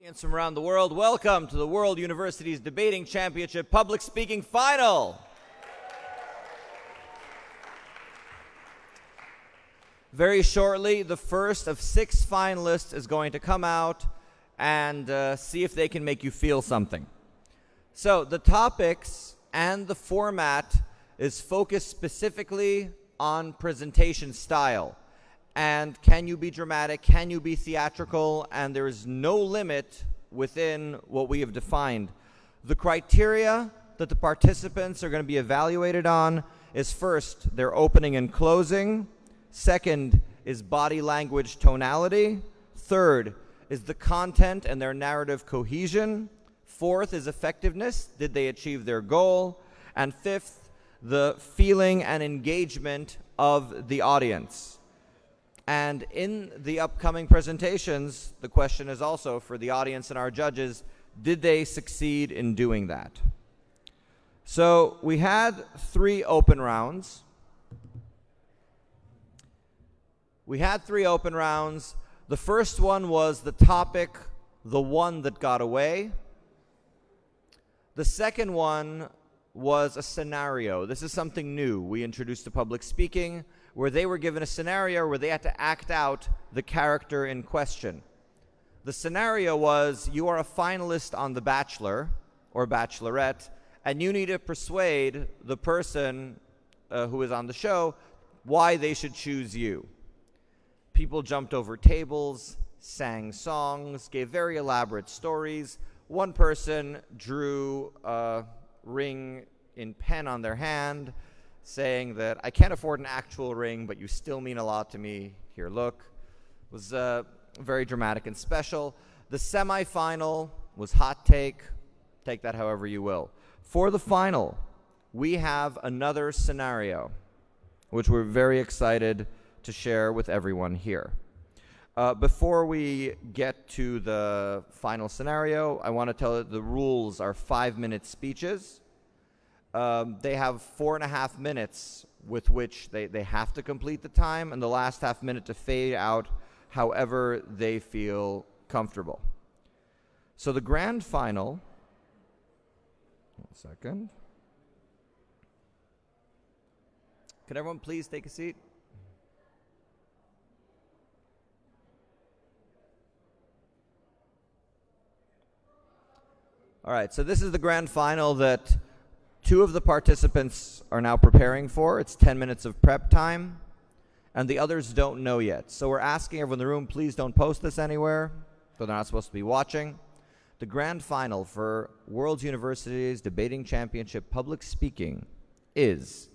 Audience from around the world, welcome to the World University's Debating Championship Public Speaking Final. Very shortly, the first of 6 finalists is going to come out and see if they can make you feel something. So the topics and the format is focused specifically on presentation style. And can you be dramatic? Can you be theatrical? And there is no limit within what we have defined. The criteria that the participants are going to be evaluated on is first, their opening and closing. Second is body language tonality. Third is the content and their narrative cohesion. Fourth is effectiveness. Did they achieve their goal? And fifth, the feeling and engagement of the audience. And in the upcoming presentations, the question is also for the audience and our judges, did they succeed in doing that? So we had 3 open rounds. The first one was the topic, the one that got away. The second one was a scenario. This is something new we introduced to public speaking, where they were given a scenario where they had to act out the character in question. The scenario was, you are a finalist on The Bachelor or Bachelorette, and you need to persuade the person who is on the show why they should choose you. People jumped over tables, sang songs, gave very elaborate stories. One person drew a ring in pen on their hand, saying that, I can't afford an actual ring, but you still mean a lot to me. Here, look. It was very dramatic and special. The semifinal was hot take. Take that however you will. For the final, we have another scenario, which we're very excited to share with everyone here. Before we get to the final scenario, I want to tell you the rules are 5-minute speeches. They have 4.5 minutes with which they have to complete the time, and the last half minute to fade out however they feel comfortable. So the grand final, 1 second. Could everyone please take a seat? All right, so this is the grand final that 2 of the participants are now preparing for. It's 10 minutes of prep time, and the others don't know yet. So we're asking everyone in the room, please don't post this anywhere, so they're not supposed to be watching. The grand final for World University's Debating Championship Public Speaking is,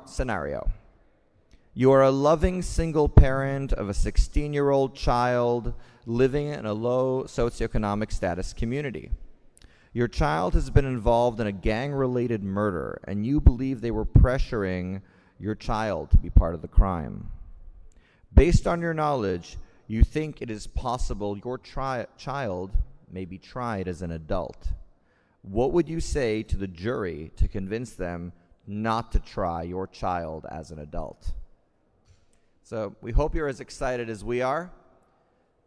scenario. You are a loving single parent of a 16-year-old child living in a low socioeconomic status community. Your child has been involved in a gang-related murder, and you believe they were pressuring your child to be part of the crime. Based on your knowledge, you think it is possible your child may be tried as an adult. What would you say to the jury to convince them not to try your child as an adult? So we hope you're as excited as we are.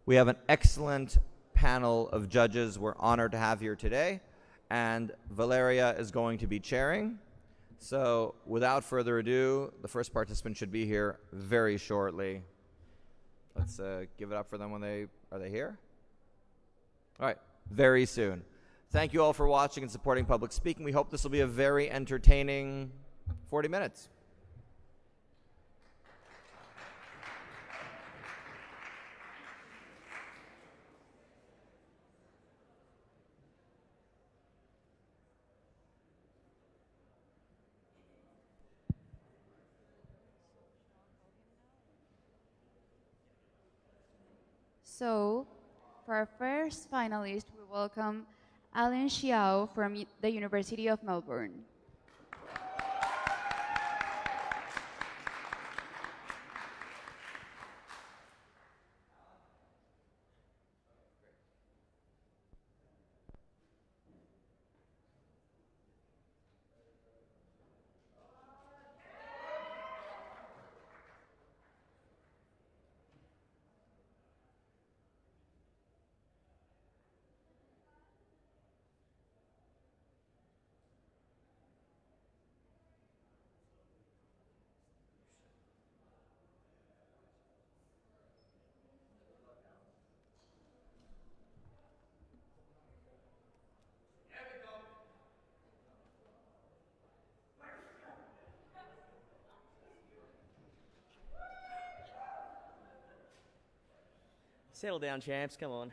We have an excellent panel of judges we're honored to have here today, and Valeria is going to be chairing. So without further ado, the first participant should be here very shortly. Let's give it up for them when are they here? All right, very soon. Thank you all for watching and supporting public speaking. We hope this will be a very entertaining 40 minutes. So, for our first finalist, we welcome Alan Xiao from the University of Melbourne. Settle down, champs. Come on.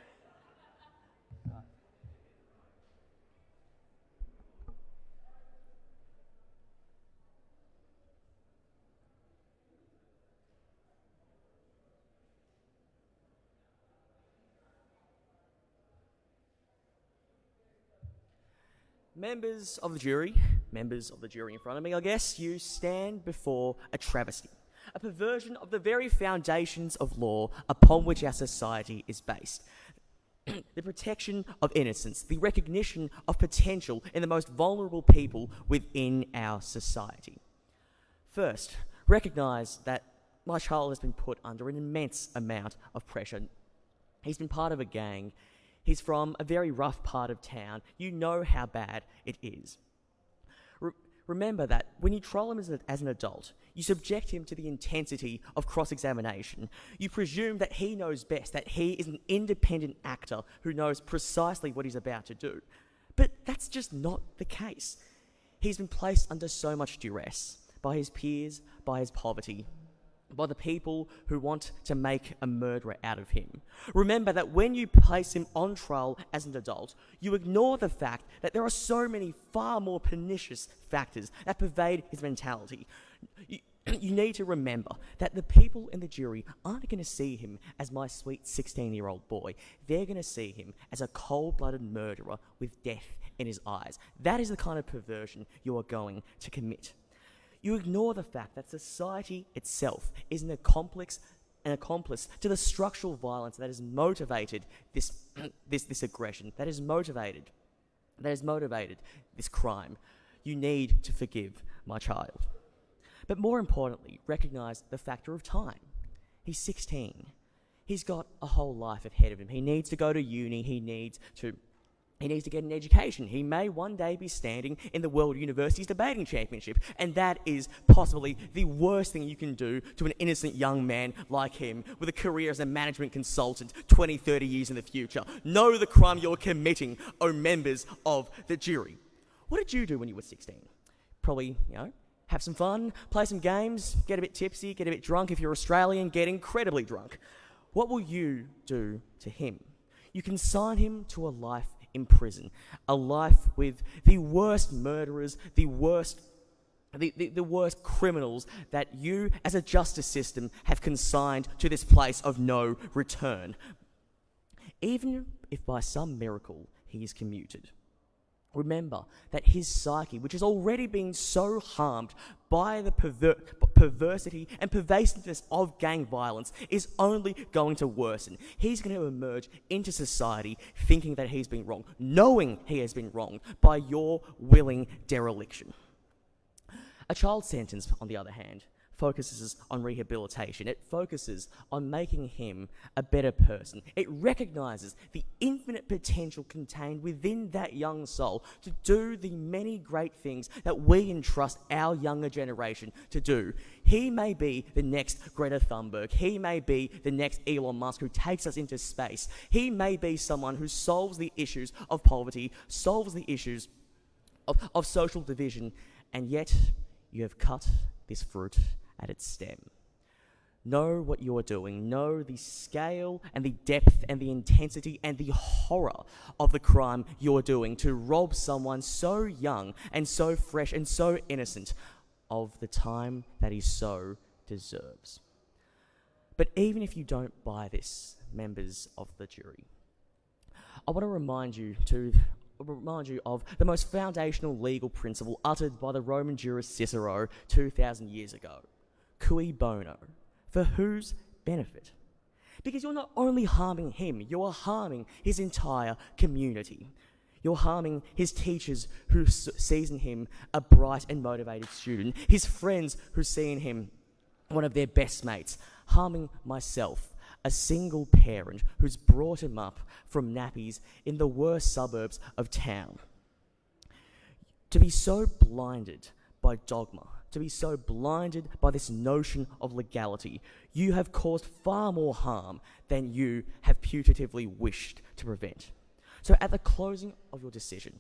Members of the jury in front of me, I guess, you stand before a travesty, a perversion of the very foundations of law upon which our society is based. The protection of innocence, the recognition of potential in the most vulnerable people within our society. First, recognise that my child has been put under an immense amount of pressure. He's been part of a gang. He's from a very rough part of town. You know how bad it is. Remember that when you trial him as an adult, you subject him to the intensity of cross-examination. You presume that he knows best, that he is an independent actor who knows precisely what he's about to do. But that's just not the case. He's been placed under so much duress by his peers, by his poverty, by the people who want to make a murderer out of him. Remember that when you place him on trial as an adult, you ignore the fact that there are so many far more pernicious factors that pervade his mentality. You need to remember that the people in the jury aren't going to see him as my sweet 16-year-old boy. They're going to see him as a cold-blooded murderer with death in his eyes. That is the kind of perversion you are going to commit. You ignore the fact that society itself is an accomplice to the structural violence that has motivated this aggression, that has motivated this crime. You need to forgive my child. But more importantly, recognise the factor of time. He's 16. He's got a whole life ahead of him. He needs to go to uni. He needs to get an education. He may one day be standing in the World University's debating championship, and that is possibly the worst thing you can do to an innocent young man like him with a career as a management consultant 20, 30 years in the future. Know the crime you're committing, O members of the jury. What did you do when you were 16? Probably, have some fun, play some games, get a bit tipsy, get a bit drunk. If you're Australian, get incredibly drunk. What will you do to him? You consign him to a life in prison, a life with the worst murderers, the worst criminals that you as a justice system have consigned to this place of no return. Even if by some miracle he is commuted, remember that his psyche, which has already been so harmed by the perversity and pervasiveness of gang violence, is only going to worsen. He's going to emerge into society thinking that he's been wrong, knowing he has been wronged by your willing dereliction. A child sentence, on the other hand, focuses on rehabilitation. It focuses on making him a better person. It recognises the infinite potential contained within that young soul to do the many great things that we entrust our younger generation to do. He may be the next Greta Thunberg. He may be the next Elon Musk who takes us into space. He may be someone who solves the issues of poverty, solves the issues of social division, and yet you have cut this fruit at its stem. Know what you are doing. Know the scale and the depth and the intensity and the horror of the crime you're doing to rob someone so young and so fresh and so innocent of the time that he so deserves. But even if you don't buy this, members of the jury, I want to remind you of the most foundational legal principle uttered by the Roman jurist Cicero 2,000 years ago. Cui bono? For whose benefit? Because you're not only harming him, you're harming his entire community. You're harming his teachers who sees in him a bright and motivated student, his friends who see in him one of their best mates, harming myself, a single parent who's brought him up from nappies in the worst suburbs of town. To be so blinded by dogma, to be so blinded by this notion of legality, you have caused far more harm than you have putatively wished to prevent. So at the closing of your decision,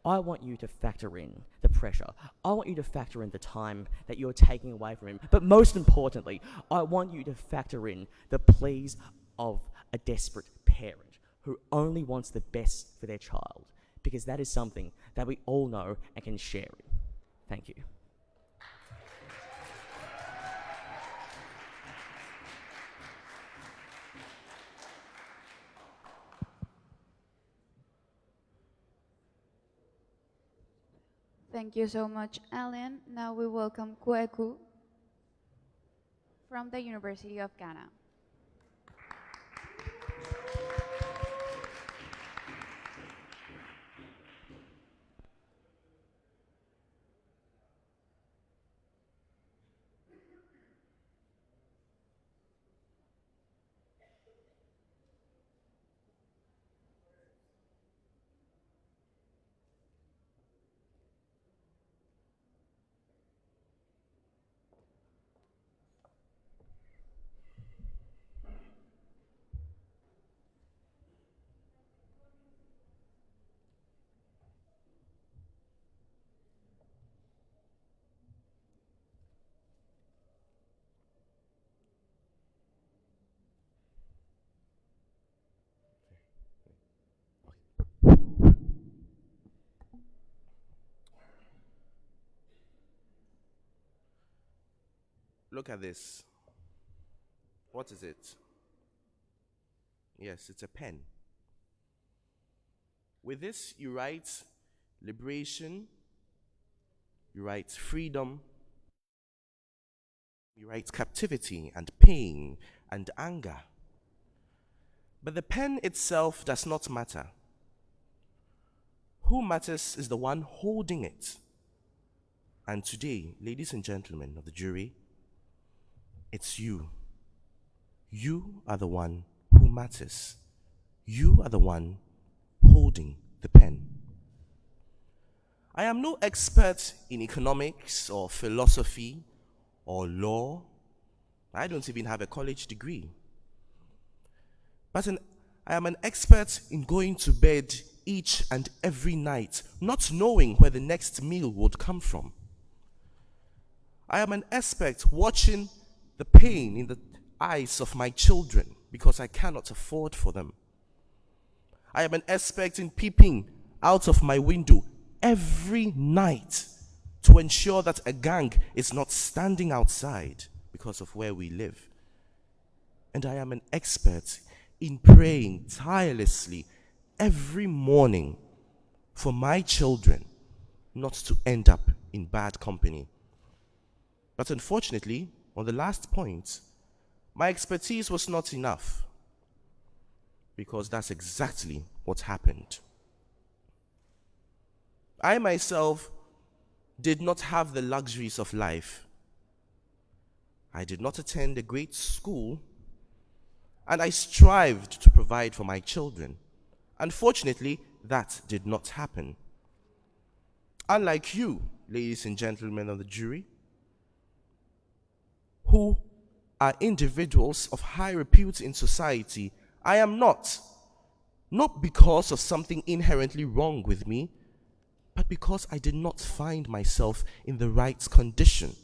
I want you to factor in the pressure. I want you to factor in the time that you're taking away from him. But most importantly, I want you to factor in the pleas of a desperate parent who only wants the best for their child, because that is something that we all know and can share in. Thank you. Thank you so much, Alan. Now we welcome Kweku from the University of Ghana. Look at this. What is it? Yes, it's a pen. With this, you write liberation, you write freedom, you write captivity and pain and anger. But the pen itself does not matter. Who matters is the one holding it. And today, ladies and gentlemen of the jury, it's you. You are the one who matters. You are the one holding the pen. I am no expert in economics or philosophy or law. I don't even have a college degree. But I am an expert in going to bed each and every night, not knowing where the next meal would come from. I am an expert watching the pain in the eyes of my children because I cannot afford for them. I am an expert in peeping out of my window every night to ensure that a gang is not standing outside because of where we live. And I am an expert in praying tirelessly every morning for my children not to end up in bad company. But unfortunately, on the last point, my expertise was not enough, because that's exactly what happened. I myself did not have the luxuries of life. I did not attend a great school, and I strived to provide for my children. Unfortunately, that did not happen. Unlike you, ladies and gentlemen of the jury, who are individuals of high repute in society, I am not. Not because of something inherently wrong with me, but because I did not find myself in the right condition.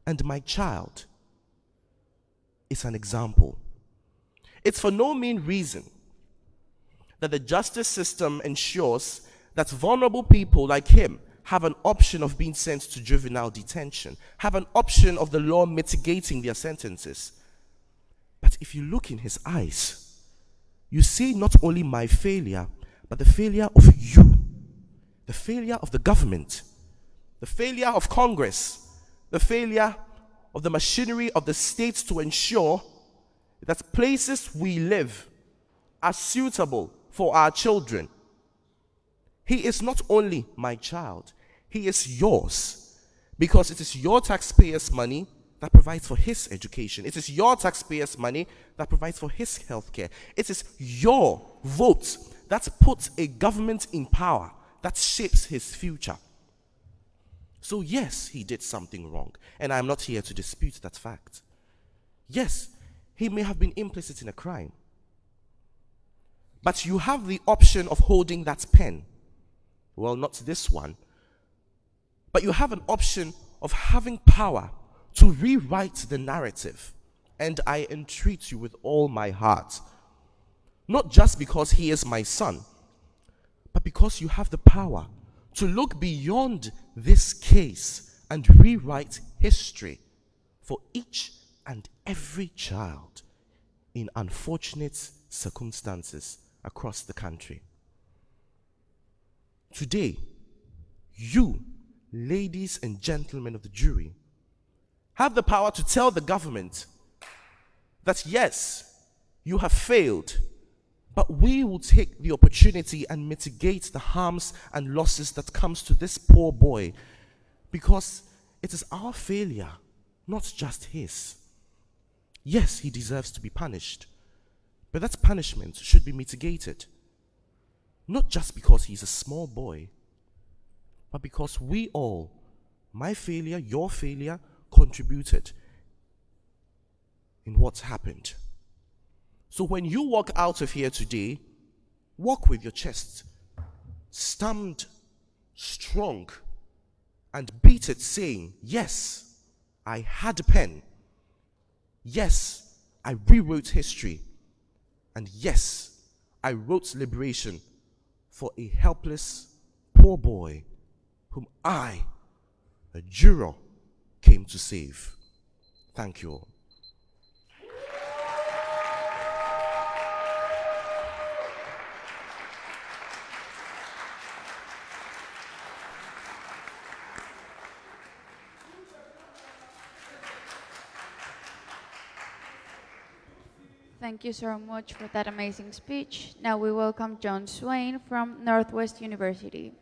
And my child is an example. It's for no mean reason that the justice system ensures that vulnerable people like him have an option of being sent to juvenile detention, have an option of the law mitigating their sentences. But if you look in his eyes, you see not only my failure, but the failure of you, the failure of the government, the failure of Congress, the failure of the machinery of the state to ensure that places we live are suitable for our children. He is not only my child, he is yours, because it is your taxpayers' money that provides for his education. It is your taxpayers' money that provides for his healthcare. It is your vote that puts a government in power that shapes his future. So yes, he did something wrong, and I'm not here to dispute that fact. Yes, he may have been implicit in a crime, but you have the option of holding that pen. Well, not this one. But you have an option of having power to rewrite the narrative. And I entreat you with all my heart, not just because he is my son, but because you have the power to look beyond this case and rewrite history for each and every child in unfortunate circumstances across the country. Today, you, ladies and gentlemen of the jury, have the power to tell the government that yes, you have failed, but we will take the opportunity and mitigate the harms and losses that comes to this poor boy, because it is our failure, not just his. Yes, he deserves to be punished, but that punishment should be mitigated, not just because he's a small boy, but because we all, my failure, your failure, contributed in what's happened. So when you walk out of here today, walk with your chest stamped strong and beat it, saying, yes, I had a pen. Yes, I rewrote history. And yes, I wrote liberation for a helpless poor boy whom I, a juror, came to save. Thank you all. Thank you so much for that amazing speech. Now we welcome John Swain from Northwest University.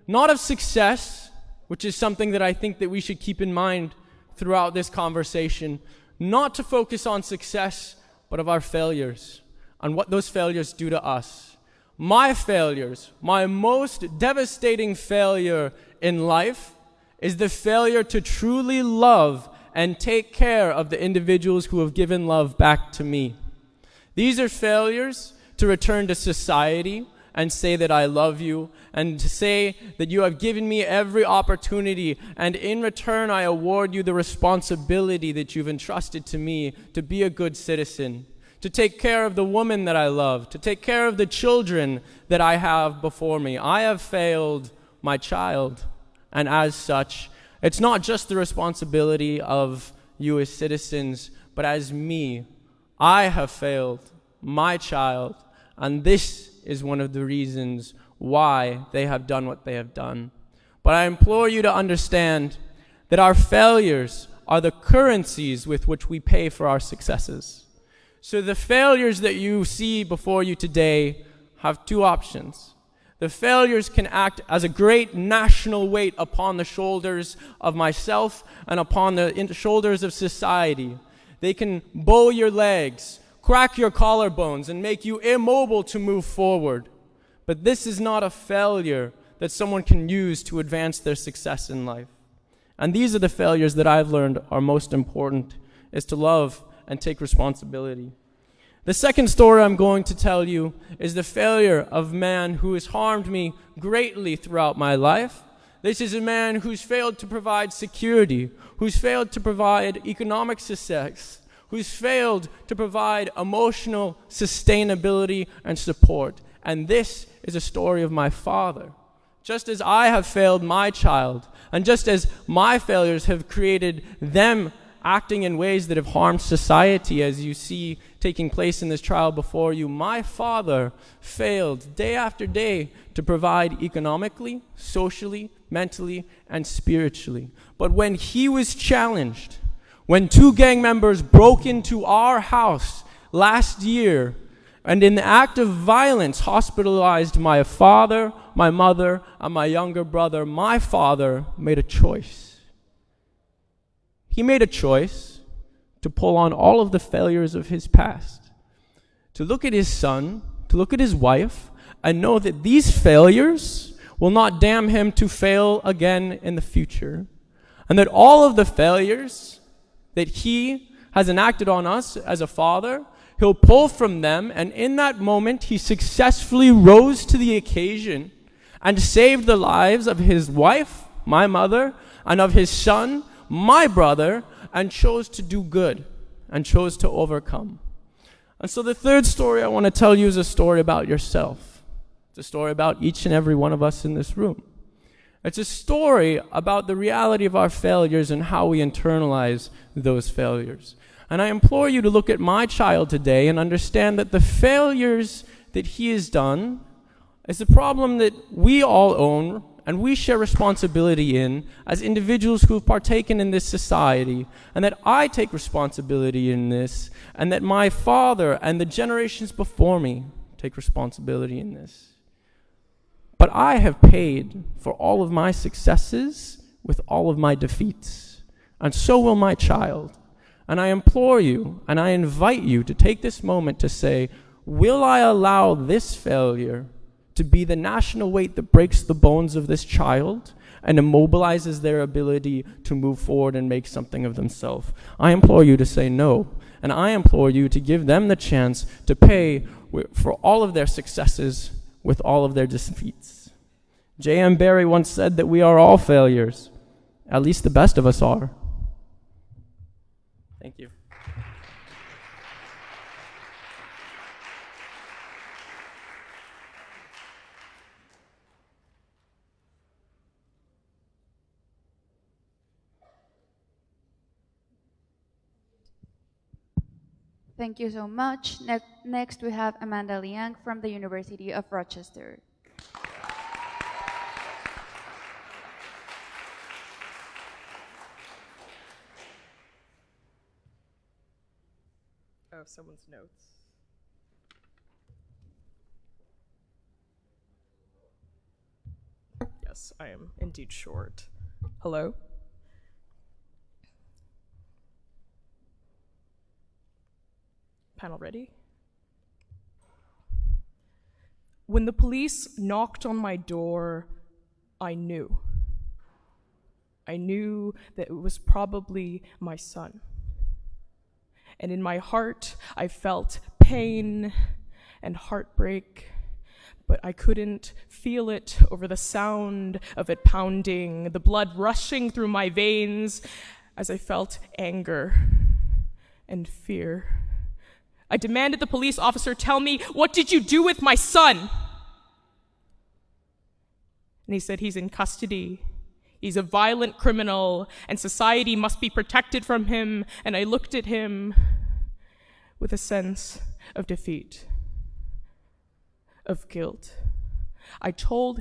Not of success, which is something that I think that we should keep in mind throughout this conversation, not to focus on success, but of our failures, and what those failures do to us. My failures, my most devastating failure in life is the failure to truly love and take care of the individuals who have given love back to me. These are failures to return to society and say that I love you, and to say that you have given me every opportunity, and in return I award you the responsibility that you've entrusted to me to be a good citizen, to take care of the woman that I love, to take care of the children that I have before me. I have failed my child, and as such, it's not just the responsibility of you as citizens, but as me. I have failed my child, and this is one of the reasons why they have done what they have done. But I implore you to understand that our failures are the currencies with which we pay for our successes. So the failures that you see before you today have two options. The failures can act as a great national weight upon the shoulders of myself and upon the shoulders of society. They can bow your legs, crack your collarbones, and make you immobile to move forward. But this is not a failure that someone can use to advance their success in life. And these are the failures that I've learned are most important, is to love and take responsibility. The second story I'm going to tell you is the failure of a man who has harmed me greatly throughout my life. This is a man who's failed to provide security, who's failed to provide economic success, who's failed to provide emotional sustainability and support. And this is a story of my father. Just as I have failed my child, and just as my failures have created them acting in ways that have harmed society, as you see taking place in this trial before you, my father failed day after day to provide economically, socially, mentally, and spiritually. But when he was challenged, when two gang members broke into our house last year and in the act of violence hospitalized my father, my mother, and my younger brother, my father made a choice. He made a choice to pull on all of the failures of his past, to look at his son, to look at his wife, and know that these failures will not damn him to fail again in the future, and that all of the failures that he has enacted on us as a father, he'll pull from them, and in that moment he successfully rose to the occasion and saved the lives of his wife, my mother, and of his son, my brother, and chose to do good. and chose to overcome. And so the third story I want to tell you is a story about yourself. It's a story about each and every one of us in this room. It's a story about the reality of our failures and how we internalize those failures. And I implore you to look at my child today and understand that the failures that he has done is a problem that we all own and we share responsibility in as individuals who have partaken in this society, and that I take responsibility in this, and that my father and the generations before me take responsibility in this. But I have paid for all of my successes with all of my defeats, and so will my child. And I implore you, and I invite you to take this moment to say, will I allow this failure to be the national weight that breaks the bones of this child and immobilizes their ability to move forward and make something of themselves? I implore you to say no, and I implore you to give them the chance to pay for all of their successes with all of their defeats. J.M. Barrie once said that we are all failures. At least the best of us are. Thank you. Thank you so much. Next, we have Amanda Liang from the University of Rochester. Oh, someone's notes. Yes, I am indeed short. Hello? Panel ready? When the police knocked on my door, I knew. I knew that it was probably my son. And in my heart, I felt pain and heartbreak, but I couldn't feel it over the sound of it pounding, the blood rushing through my veins as I felt anger and fear. I demanded the police officer tell me, what did you do with my son? And he said, he's in custody. He's a violent criminal, and society must be protected from him. And I looked at him with a sense of defeat, of guilt. I told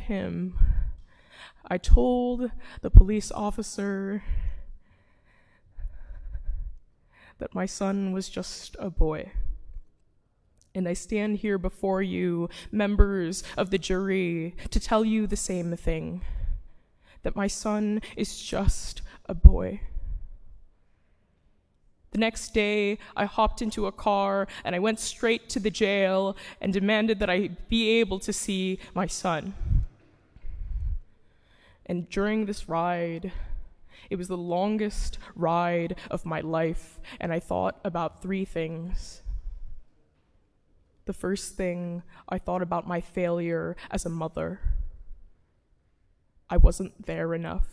the police officer that my son was just a boy. And I stand here before you, members of the jury, to tell you the same thing, that my son is just a boy. The next day, I hopped into a car and I went straight to the jail and demanded that I be able to see my son. And during this ride, it was the longest ride of my life, and I thought about three things. The first thing, I thought about my failure as a mother. I wasn't there enough.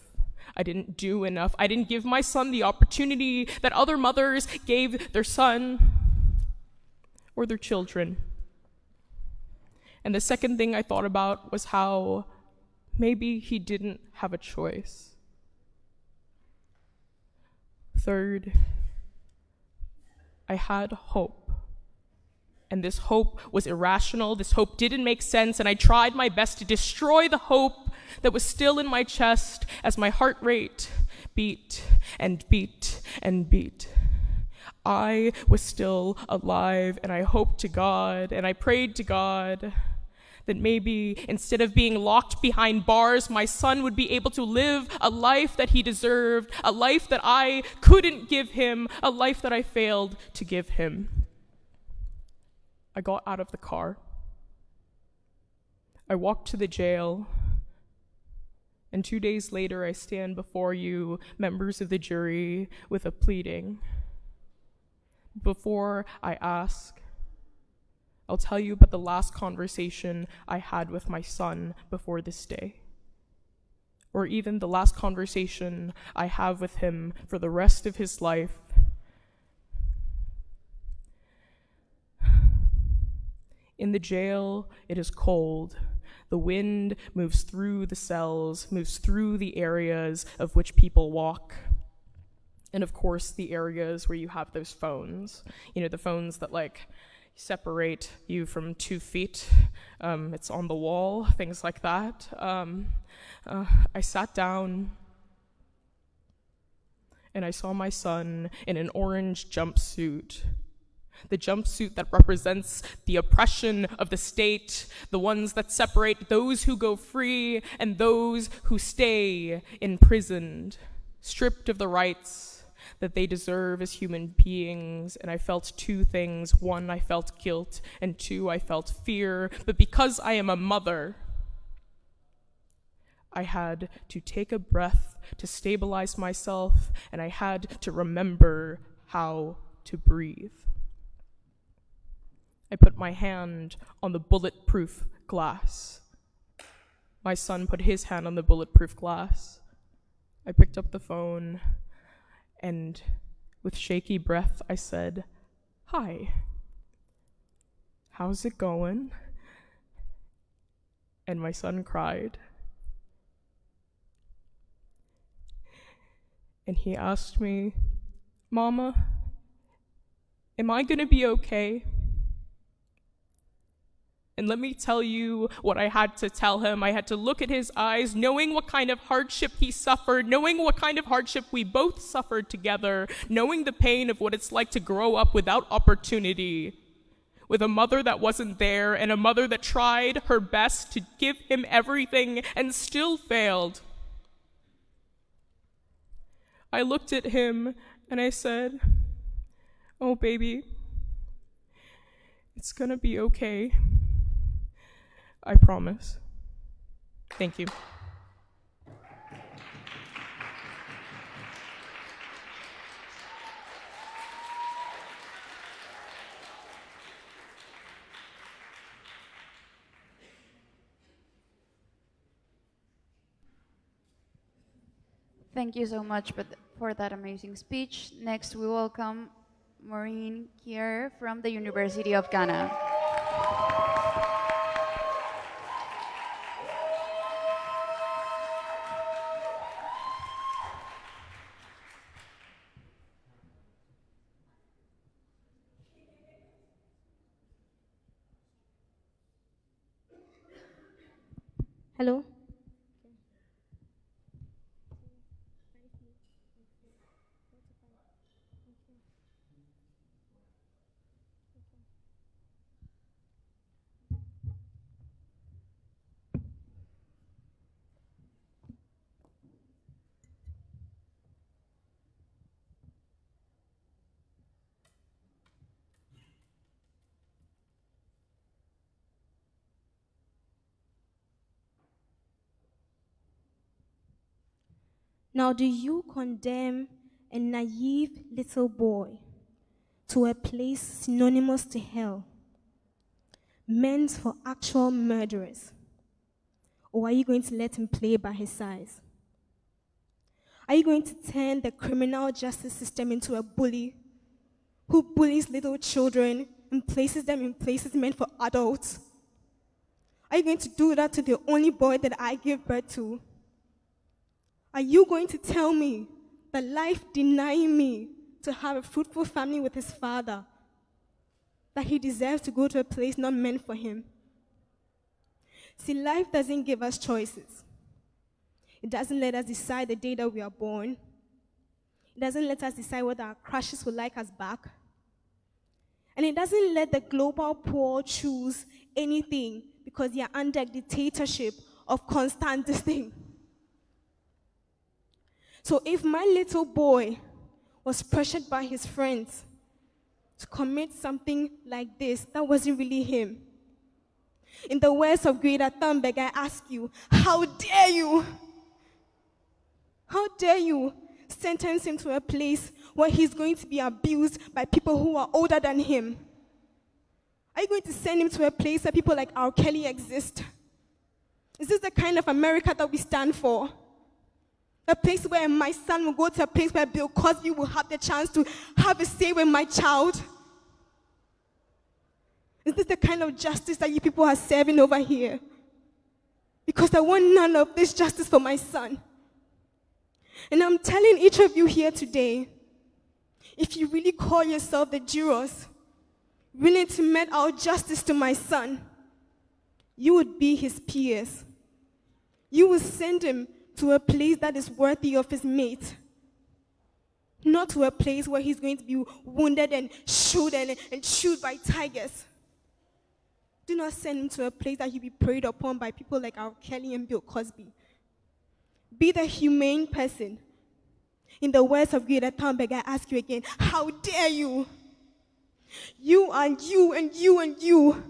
I didn't do enough. I didn't give my son the opportunity that other mothers gave their son or their children. And the second thing I thought about was how maybe he didn't have a choice. Third, I had hope. And this hope was irrational. This hope didn't make sense, and I tried my best to destroy the hope that was still in my chest as my heart rate beat and beat and beat. I was still alive, and I hoped to God, and I prayed to God that maybe instead of being locked behind bars, my son would be able to live a life that he deserved, a life that I couldn't give him, a life that I failed to give him. I got out of the car. I walked to the jail, and 2 days later I stand before you, members of the jury, with a pleading. Before I ask, I'll tell you about the last conversation I had with my son before this day, or even the last conversation I have with him for the rest of his life, In the jail, it is cold. The wind moves through the cells, moves through the areas of which people walk. And of course, the areas where you have those phones. You know, the phones that like separate you from 2 feet. It's on the wall, things like that. I sat down and I saw my son in an orange jumpsuit. The jumpsuit that represents the oppression of the state, the ones that separate those who go free and those who stay imprisoned, stripped of the rights that they deserve as human beings. And I felt 2 things. 1, I felt guilt, and 2, I felt fear. But because I am a mother, I had to take a breath to stabilize myself, and I had to remember how to breathe. I put my hand on the bulletproof glass. My son put his hand on the bulletproof glass. I picked up the phone, and with shaky breath, I said, "Hi, how's it going?" And my son cried. And he asked me, "Mama, am I gonna be okay?" And let me tell you what I had to tell him. I had to look at his eyes, knowing what kind of hardship he suffered, knowing what kind of hardship we both suffered together, knowing the pain of what it's like to grow up without opportunity, with a mother that wasn't there and a mother that tried her best to give him everything and still failed. I looked at him and I said, "Oh, baby, it's gonna be okay. I promise." Thank you. Thank you so much for that amazing speech. Next, we welcome Maureen Kier from the University of Ghana. Hello? Now, do you condemn a naive little boy to a place synonymous to hell, meant for actual murderers? Or are you going to let him play by his size? Are you going to turn the criminal justice system into a bully who bullies little children and places them in places meant for adults? Are you going to do that to the only boy that I give birth to? Are you going to tell me that life denying me to have a fruitful family with his father, that he deserves to go to a place not meant for him? See, life doesn't give us choices. It doesn't let us decide the day that we are born. It doesn't let us decide whether our crushes will like us back. And it doesn't let the global poor choose anything because they are under a dictatorship of constant this thing. So if my little boy was pressured by his friends to commit something like this, that wasn't really him. In the words of Greta Thunberg, I ask you, how dare you? How dare you sentence him to a place where he's going to be abused by people who are older than him? Are you going to send him to a place where people like R. Kelly exist? Is this the kind of America that we stand for? A place where my son will go to a place where Bill Cosby will have the chance to have a say with my child? Is this the kind of justice that you people are serving over here? Because I want none of this justice for my son. And I'm telling each of you here today, if you really call yourself the jurors, willing to mete out justice to my son, you would be his peers. You will send him to a place that is worthy of his mate, not to a place where he's going to be wounded and shot and chewed by tigers. Do not send him to a place that he'll be preyed upon by people like R. Kelly and Bill Cosby. Be the humane person. In the words of Greta Thunberg, I ask you again, how dare you? You and you and you and you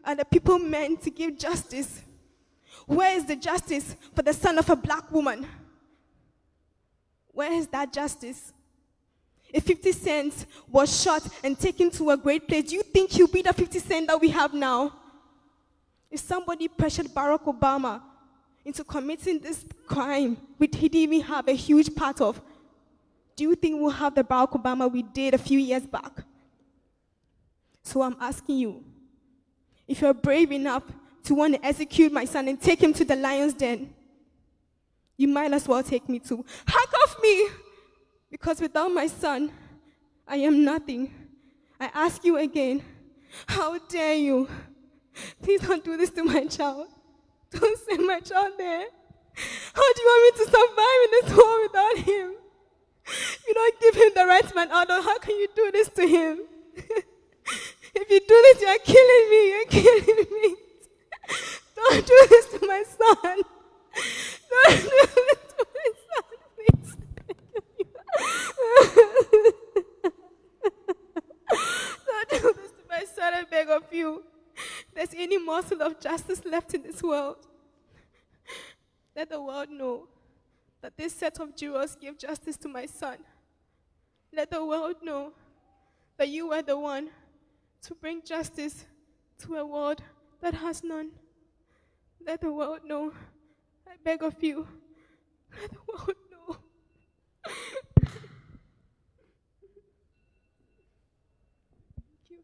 are the people meant to give justice. Where is the justice for the son of a black woman? Where is that justice? If 50 Cent was shot and taken to a great place, do you think he'll be the 50 Cent that we have now? If somebody pressured Barack Obama into committing this crime, which he didn't even have a huge part of, do you think we'll have the Barack Obama we did a few years back? So I'm asking you, if you're brave enough to want to execute my son and take him to the lion's den, you might as well take me too. Handcuff me! Because without my son, I am nothing. I ask you again, how dare you? Please don't do this to my child. Don't send my child there. How do you want me to survive in this world without him? You don't give him the right man order. How can you do this to him? If you do this, you're killing me. You're killing me. Don't do this to my son. Don't do this to my son, please. Don't do this to my son, I beg of you. If there's any morsel of justice left in this world, let the world know that this set of jurors gave justice to my son. Let the world know that you were the one to bring justice to a world that has none. Let the world know. I beg of you. Let the world know. Thank you.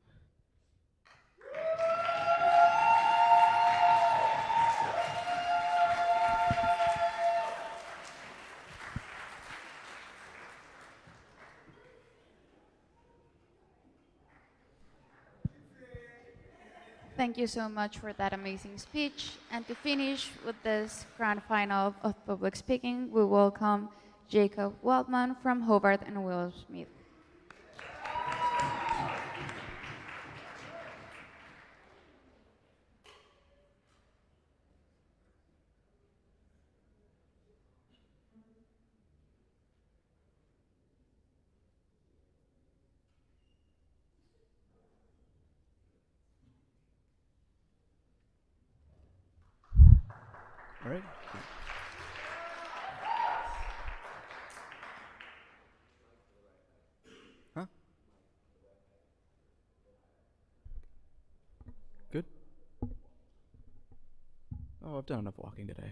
Thank you so much for that amazing speech. And to finish with this grand final of public speaking, we welcome Jacob Waldman from Hobart and Will Smith. All right. Huh? Good? Oh, I've done enough walking today.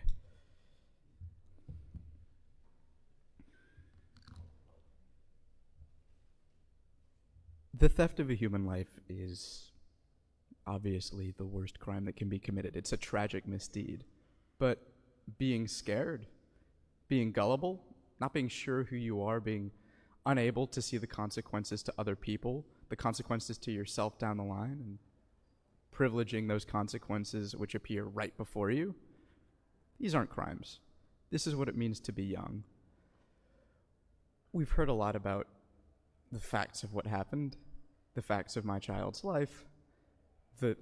The theft of a human life is obviously the worst crime that can be committed. It's a tragic misdeed. But being scared, being gullible, not being sure who you are, being unable to see the consequences to other people, the consequences to yourself down the line, and privileging those consequences which appear right before you, these aren't crimes. This is what it means to be young. We've heard a lot about the facts of what happened, the facts of my child's life, the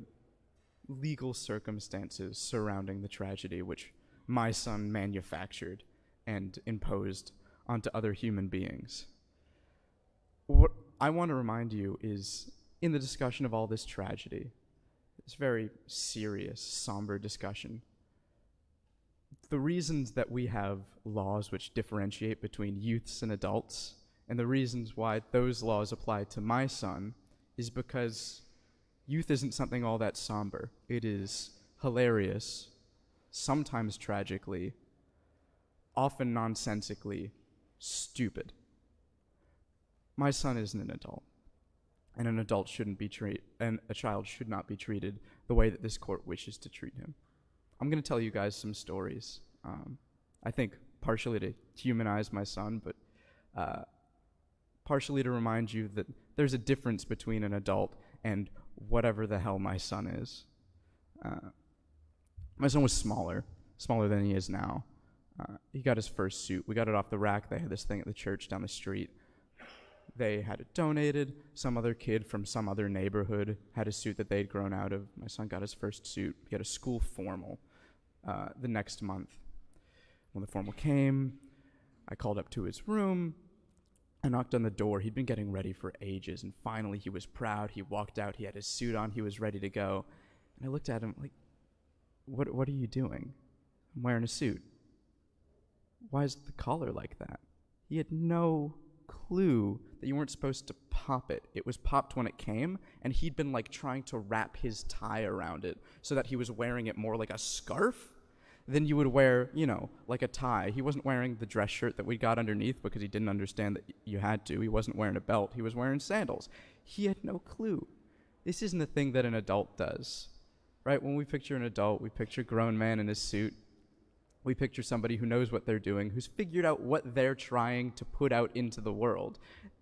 legal circumstances surrounding the tragedy which my son manufactured and imposed onto other human beings. What I want to remind you is, in the discussion of all this tragedy, this very serious, somber discussion, the reasons that we have laws which differentiate between youths and adults, and the reasons why those laws apply to my son, is because youth isn't something all that somber. It is hilarious, sometimes tragically, often nonsensically stupid. My son isn't an adult, and an adult shouldn't be and a child should not be treated the way that this court wishes to treat him. I'm going to tell you guys some stories. I think partially to humanize my son, but partially to remind you that there's a difference between an adult and whatever the hell my son is. My son was smaller than he is now. He got his first suit. We got it off the rack. They had this thing at the church down the street. They had it donated. Some other kid from some other neighborhood had a suit that they'd grown out of. My son got his first suit. He had a school formal the next month. When the formal came, I called up to his room. I knocked on the door. He'd been getting ready for ages, and finally he was proud. He walked out. He had his suit on. He was ready to go. And I looked at him like, what are you doing? I'm wearing a suit. Why is the collar like that? He had no clue that you weren't supposed to pop it. It was popped when it came, and he'd been like trying to wrap his tie around it so that he was wearing it more like a scarf than you would wear, like a tie. He wasn't wearing the dress shirt that we got underneath because he didn't understand that you had to. He wasn't wearing a belt. He was wearing sandals. He had no clue. This isn't the thing that an adult does, right? When we picture an adult, we picture a grown man in his suit. We picture somebody who knows what they're doing, who's figured out what they're trying to put out into the world.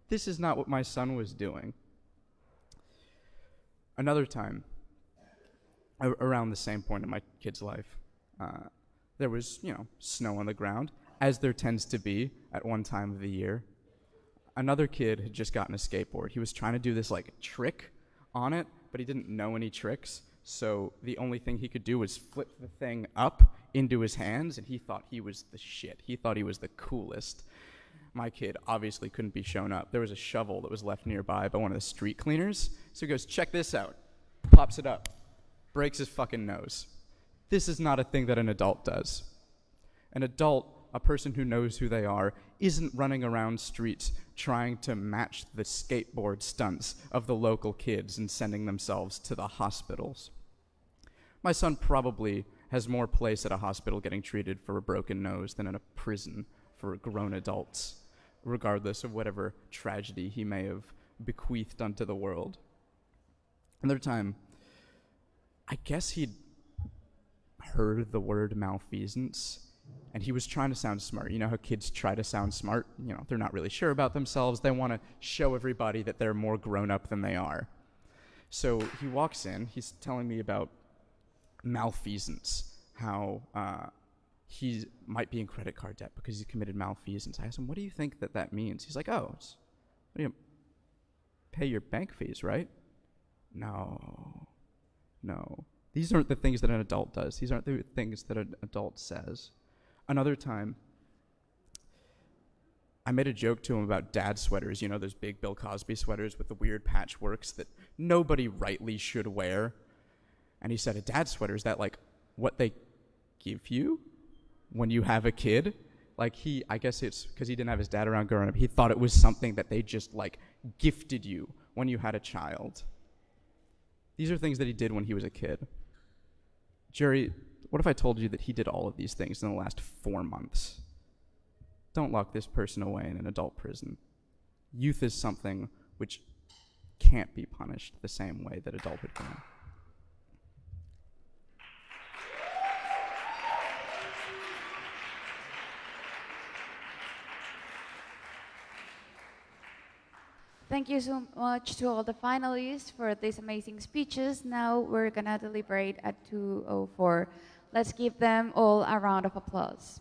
This is not what my son was doing. Another time, around the same point in my kid's life, there was, snow on the ground, as there tends to be at one time of the year. Another kid had just gotten a skateboard. He was trying to do this, trick on it, but he didn't know any tricks, so the only thing he could do was flip the thing up into his hands, and he thought he was the shit. He thought he was the coolest. My kid obviously couldn't be shown up. There was a shovel that was left nearby by one of the street cleaners, so he goes, check this out, pops it up, breaks his fucking nose. This is not a thing that an adult does. An adult, a person who knows who they are, isn't running around streets trying to match the skateboard stunts of the local kids and sending themselves to the hospitals. My son probably has more place at a hospital getting treated for a broken nose than in a prison for grown adults, regardless of whatever tragedy he may have bequeathed unto the world. Another time, I guess he'd heard the word malfeasance, and he was trying to sound smart. You know how kids try to sound smart? They're not really sure about themselves. They want to show everybody that they're more grown up than they are. So he walks in, he's telling me about malfeasance, how he might be in credit card debt because he committed malfeasance. I asked him, what do you think that means? He's like, pay your bank fees, right? No. These aren't the things that an adult does. These aren't the things that an adult says. Another time, I made a joke to him about dad sweaters, those big Bill Cosby sweaters with the weird patchworks that nobody rightly should wear. And he said, a dad sweater, is that what they give you when you have a kid? I guess it's because he didn't have his dad around growing up. He thought it was something that they just gifted you when you had a child. These are things that he did when he was a kid. Jerry, what if I told you that he did all of these things in the last 4 months? Don't lock this person away in an adult prison. Youth is something which can't be punished the same way that adulthood can. Thank you so much to all the finalists for these amazing speeches. Now we're gonna deliberate at 2:04. Let's give them all a round of applause.